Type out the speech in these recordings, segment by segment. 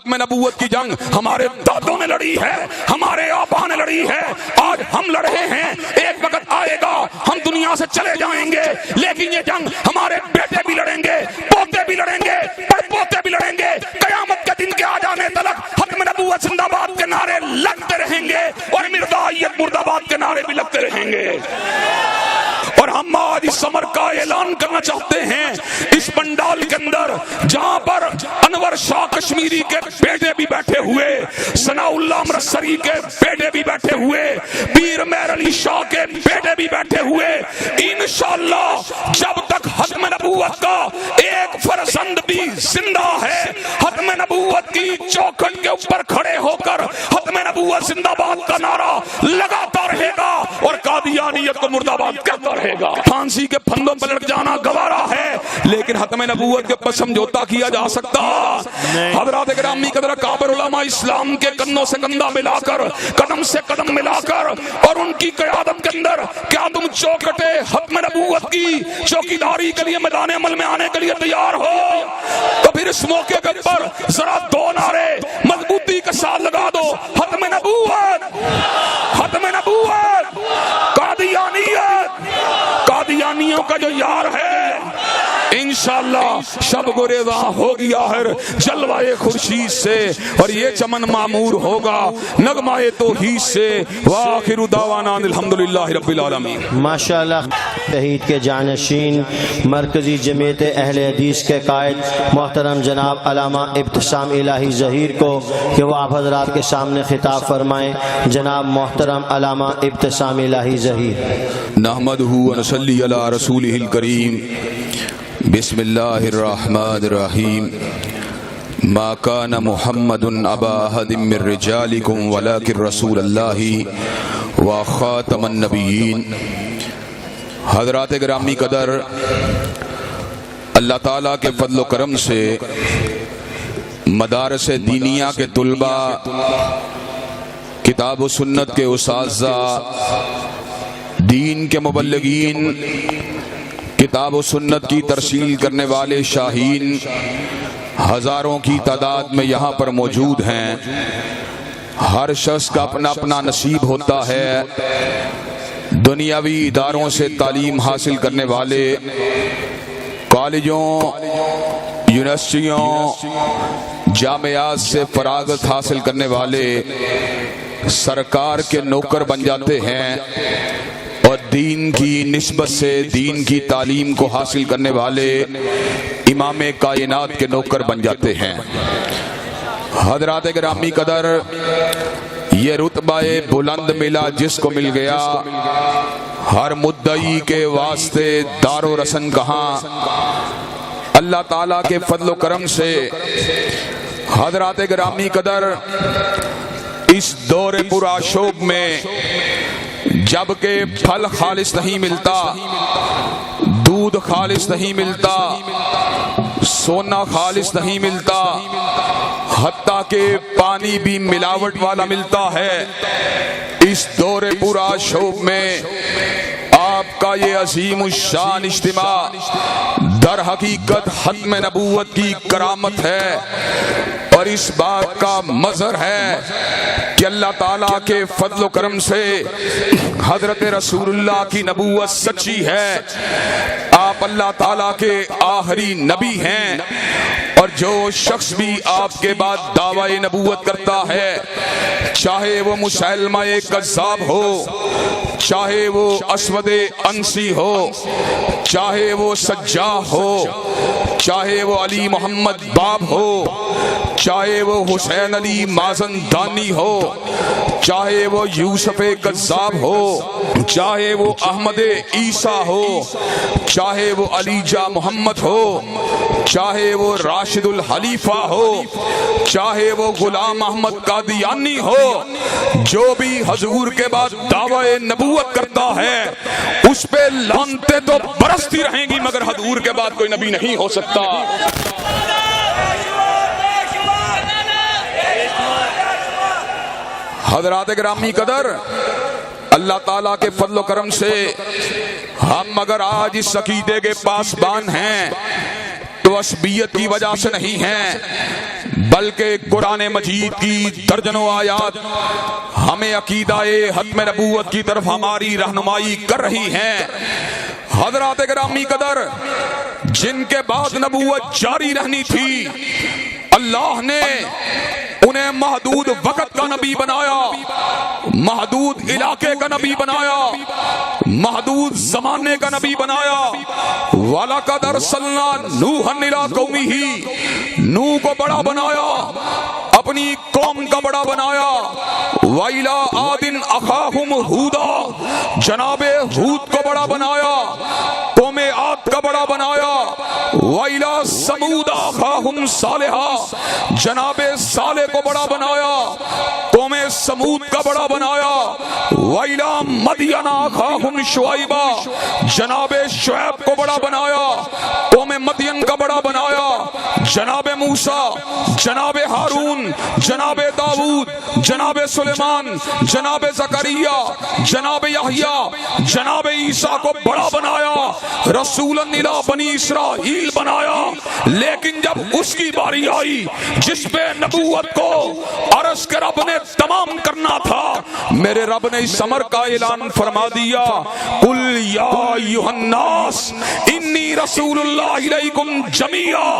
ختم نبوت کی جنگ ہمارے دادوں نے لڑی ہے، ہمارے آبا نے لڑی ہے، آج ہم لڑ رہے ہیں۔ ایک وقت آئے گا ہم دنیا سے چلے جائیں گے، لیکن یہ جنگ ہمارے بیٹے بھی لڑیں گے، پوتے بھی لڑیں گے، پوتے بھی لڑیں گے۔ قیامت کے دن کے آ جانے تلک ختم نبوت زندہ باد کے نعرے لگتے رہیں گے اور مرزائیت مرد آباد کے نعرے بھی لگتے رہیں گے۔ اور ہم آج اس سمر کا اعلان کرنا چاہتے ہیں، اس پنڈال کے اندر جہاں پر انور شاہ کشمیری کے بیٹے بھی بیٹھے ہوئے، ثناء اللہ امرتسری کے بیٹے بھی بیٹھے ہوئے، پیر مہر علی شاہ کے بیٹے بھی بیٹھے ہوئے، انشاءاللہ جب تک ختم نبوت کا ایک فرزند بھی زندہ ہے، ختم نبوت کی چوکھٹ کے اوپر کھڑے ہو کر ختم نبوت زندہ باد کا نعرہ لگاتا رہے گا اور قادیانیت کو مرد آباد کرتا رہے گا۔ پھانسی کے پھندوں پر لٹ جانا گوارا ہے، لیکن ختم نبوت کے اوپر سمجھوتا کیا جا سکتا۔ حضرات گرامی قدر کابر علماء اسلام کے کندھوں سے کندھا ملا کر، قدم سے قدم ملا کر، اور ان کی قیادت کے اندر کیا تم چوکٹے ختم نبوت کی چوکیداری کے لیے میدان عمل میں آنے کے لیے تیار ہو؟ تو پھر اس موقع کے اوپر ذرا دو نعرے مضبوطی کے ساتھ لگا دو، ختم نبوت، ختم نبوت، قادیانیت، قادیانیوں کا جو یار ہے انشاءاللہ شب گریزاں ہوگی آخر جلوہ خورشید سے، اور یہ چمن معمور ہوگا نغمہ توحید سے۔ وآخر دعوانا الحمدللہ رب العالمین۔ ماشاءاللہ شہید کے جانشین مرکزی جمعیت اہل حدیث کے قائد محترم جناب علامہ ابتسام الہی ظہیر کو کہ وہ آپ حضرات کے سامنے خطاب فرمائیں، جناب محترم علامہ ابتسام الہی ظہیر۔ نحمدہ ونصلی علی رسولہ الکریم، بسم اللہ الرحمن الرحیم۔ ما کان محمد ابا احد من رجالکم ولکن رسول اللہ وخاتم النبیین۔ حضرات گرامی قدر، اللہ تعالیٰ کے فضل و کرم سے مدارس دینیہ کے طلباء، کتاب و سنت کے اساتذہ، دین کے مبلغین، کتاب و سنت کی ترسیل کرنے والے شاہین ہزاروں کی تعداد میں یہاں پر موجود ہیں۔ ہر شخص کا اپنا اپنا نصیب ہوتا ہے۔ دنیاوی اداروں سے تعلیم حاصل کرنے والے، کالجوں، یونیورسٹیوں، جامعات سے فراغت حاصل کرنے والے سرکار کے نوکر بن جاتے ہیں، اور دین کی نسبت سے دین کی تعلیم کو حاصل کرنے والے امام کائنات کے نوکر بن جاتے ہیں۔ حضرات گرامی قدر، یہ رتبہ بلند ملا جس کو مل گیا، ہر مدعی کے واسطے دار و رسن کہاں، اللہ تعالیٰ کے فضل و کرم سے۔ حضرات گرامی قدر، اس دور پر آشوب میں جبکہ پھل خالص نہیں ملتا، دودھ خالص نہیں ملتا، سونا خالص نہیں ملتا، حتیٰ کہ پانی بھی ملاوٹ والا ملتا ہے، اس دور پورا شوب میں آپ کا یہ عظیم الشان اجتماع در حقیقت ختم نبوت کی کرامت ہے، اور اس بات کا مظہر ہے کہ اللہ تعالیٰ کے فضل و کرم سے حضرت رسول اللہ کی نبوت سچی ہے۔ آپ اللہ تعالیٰ کے آخری نبی ہیں، اور جو شخص بھی آپ کے بعد دعوی نبوت کرتا ہے، چاہے وہ مسلمہ کذاب ہو، چاہے وہ اسود انسی ہو، چاہے وہ سجاح ہو، چاہے وہ علی محمد باب ہو، چاہے وہ حسین علی مازن دانی ہو، چاہے وہ یوسف کذاب ہو، چاہے وہ احمد عیسیٰ ہو، چاہے وہ علی جا محمد ہو، چاہے وہ راشد الخلیفہ ہو، چاہے وہ غلام احمد قادیانی ہو، جو بھی حضور کے بعد دعوی نبوت کرتا ہے اس پہ لعنتیں تو برستی رہیں گی، مگر حضور کے بعد کوئی نبی نہیں ہو سکتا۔ حضرات گرامی قدر، اللہ تعالیٰ کے فضل و کرم سے ہم اگر آج اس عقیدے کے پاسبان ہیں تو عصبیت کی وجہ سے نہیں ہیں، بلکہ قرآن مجید کی درجنوں آیات ہمیں عقیدہ ختم نبوت کی طرف ہماری رہنمائی کر رہی ہیں۔ حضرات گرامی قدر، جن کے بعد نبوت جاری رہنی تھی، اللہ نے انہیں محدود وقت کا نبی بنایا، محدود علاقے کا نبی بنایا، محدود زمانے کا نبی بنایا۔ وَلَقَدْ أَرْسَلْنَا نُوحًا إِلَىٰ قَوْمِهِ، نوح کو بڑا بنایا، اپنی قوم کا بڑا بنایا۔ وَإِلَىٰ عَادٍ أَخَاهُمْ هُودًا، جناب ہود کو بڑا بنایا، قوم عاد کا بڑا بنایا۔ وَإِلَىٰ ثَمُودَ أَخَاهُمْ صَالِحًا، جناب صالح کو بڑا بنایا، قوم سمود کا بڑا بنایا۔ وَإِلَىٰ مَدْيَنَ أَخَاهُمْ شُعَيْبًا، جناب شعیب کو بڑا بنایا، قوم مدین کا بڑا بنایا۔ جناب موسیٰ، جناب ہارون، جناب داؤد، جناب سلیمان، جناب زکریا، جناب یحییٰ، جناب عیسیٰ کو بڑا بنایا، رسولاً الی بنی اسرائیل بنایا۔ لیکن جب اس کی باری آئی جس پہ نبوت کو عرش کے رب نے تمام کرنا تھا، میرے رب نے اس امر کا اعلان فرما دیا، قل یا ایھا الناس انی رسول اللہ الیکم جمیعا،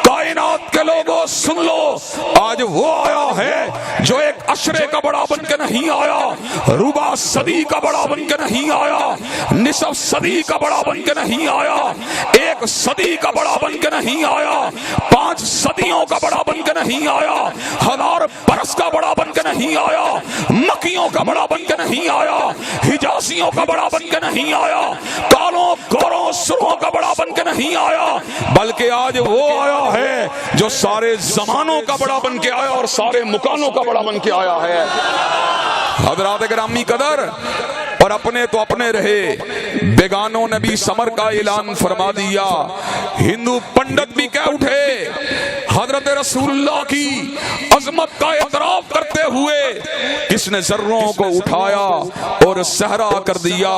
کائنات کے لوگوں سن لو، آج وہ آیا ہے جو ایک عشرے کا بڑا بن کے نہیں آیا، ربع صدی کا بڑا بن کے نہیں آیا، نصف صدی کا بڑا بن کے نہیں آیا، ایک صدی کا بڑا بن کے نہیں آیا، 5 صدیوں کا بڑا بن کے نہیں آیا، 1000 برس کا بڑا بن کے نہیں آیا، مکیوں کا بڑا بن کے نہیں آیا، حجازیوں کا بڑا بن کے نہیں آیا، کالوں گوروں سرخوں کا بڑا بن کے نہیں آیا، بلکہ آج وہ آیا ہے جو سارے زمانوں کا بڑا بن کے آیا اور سارے مکانوں کا بڑا بن کے آیا ہے۔ حضرات گرامی قدر، اور اپنے تو اپنے رہے، بیگانوں نے بھی سمر کا اعلان فرما دیا۔ ہندو پنڈت بھی کہہ اٹھے، حضرت رسول اللہ کی عظمت کا اعتراف کرتے ہوئے، کس نے ذروں کو اٹھایا اور صحرا کر دیا،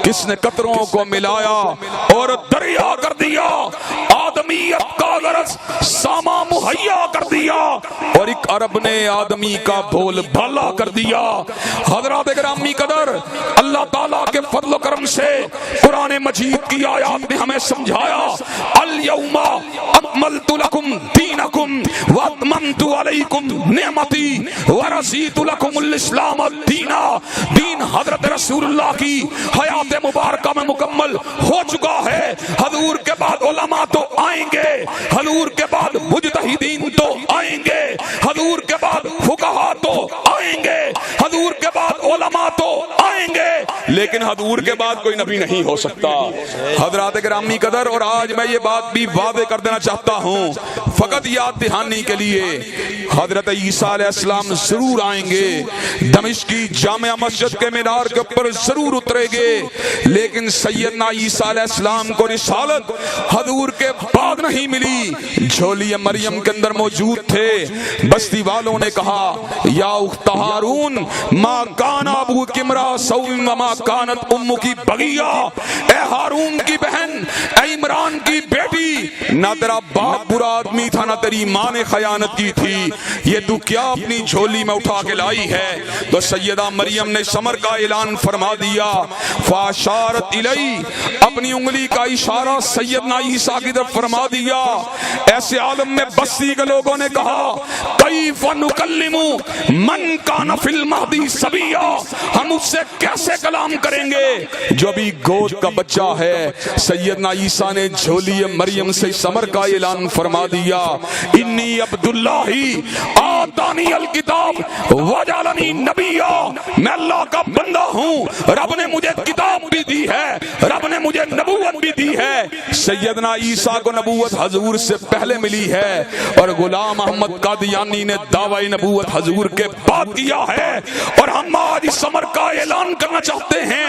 کس نے قطروں کو ملایا اور دریا کر دیا، آدمیت کا غرض ساما مہیا کر دیا اور ایک عرب نے آدمی کا بول بالا کر دیا۔ حضرات گرامی قدر، اللہ تعالیٰ کے فضل و کرم سے قرآن مجید کی آیات نے ہمیں سمجھایا، الیوم اکملت لکم دینکم واتممت علیکم نعمتی ورضیت لکم الاسلام دینا۔ دین حضرت رسول اللہ کی حیات مبارکہ میں مکمل ہو چکا ہے۔ حضور کے بعد علماء تو آئیں گے، حضور کے بعد مجتہدین تو آئیں گے، حضور کے بعد فقہاء تو آئیں گے، حضور کے بعد علماء تو آئیں گے، لیکن حضور کے بعد کوئی نبی نہیں ہو سکتا۔ حضرات گرامی قدر، اور آج میں یہ بات بھی واضح کر دینا چاہتا ہوں، فقط یاد دہانی کے لیے، حضرت عیسیٰ علیہ السلام ضرور آئیں گے، دمشق کی جامع مسجد کے مینار کے اوپر ضرور اترے گے، لیکن سیدنا عیسیٰ علیہ السلام کو رسالت حضور کے بعد نہیں ملی، جھولی مریم کے اندر موجود تھے۔ بستی والوں نے کہا، یا اخت ہارون ما کان ابوک امرا سوء وما کانت امک بغیا، اے ہارون کی بہن، اے عمران کی بیٹی، نہ تیرا باپ برا آدمی تھا، نہ تیری ماں نے خیانت کی تھی، یہ تو کیا اپنی جھولی میں اٹھا کے لائی ہے؟ تو سیدہ مریم نے سمر کا اعلان فرما دیا، فاشارت الی، اپنی انگلی کا اشارہ سیدنا عیسیٰ کی طرف فرما دیا۔ ایسے عالم میں بستی کے لوگوں نے کہا، کیف نکلم من کان فی المہدی صبیا، ہم اس سے کیسے کلام کریں گے جو ابھی گود کا بچہ ہے؟ سیدنا عیسیٰ نے جھولی مریم سے سمر کا اعلان فرما دیا، انی عبداللہ آتانی الکتاب وجعلنی نبیا، میں اللہ کا بندہ ہوں، رب نے مجھے کتاب بھی دی ہے، رب نے مجھے نبوت بھی دی ہے۔ سیدنا عیسیٰ کو نبوت حضور سے پہلے ملی ہے، اور غلام احمد قادیانی نے دعوی نبوت حضور کے بعد کیا ہے، اور ہم آج اس امر کا اعلان کرنا چاہتے ہیں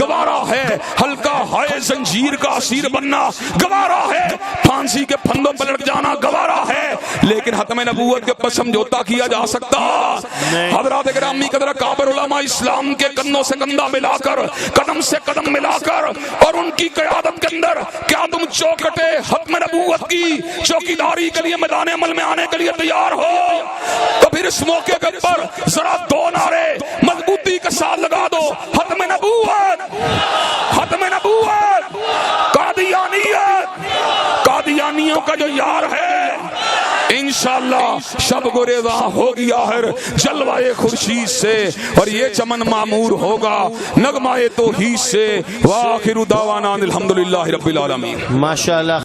گوارا ہے، ہلکا ہائے زنجیر کا اسیر بننا گوارا ہے، پھانسی کے پھندوں پر لٹ جانا گوارا ہے، لیکن ختم نبوت کے پر سمجھوتا کیا جا سکتا؟ حضرات گرامی قدر اکابر علماء اسلام کے کندھوں سے کندھا ملا کر، قدم سے قدم ملا کر، اور ان کی قیادت کے اندر کیا تم چوکٹے ختم نبوت کی چوکیداری کے لیے میدان عمل میں آنے کے لیے تیار ہو؟ تو پھر اس موقع کے پر ذرا دو نعرے مضبوطی کے ساتھ لگا دو، ختم نبوت، ختم نبوت، قادیانیت، قادیانیوں کا جو یار ہے انشاءاللہ شب گریزاں ہوگی آخر جلوہ خورشید سے، اور یہ چمن معمور ہوگا نغمہ توحید سے۔ وآخر دعوانا الحمدللہ رب العالمین۔ ماشاءاللہ۔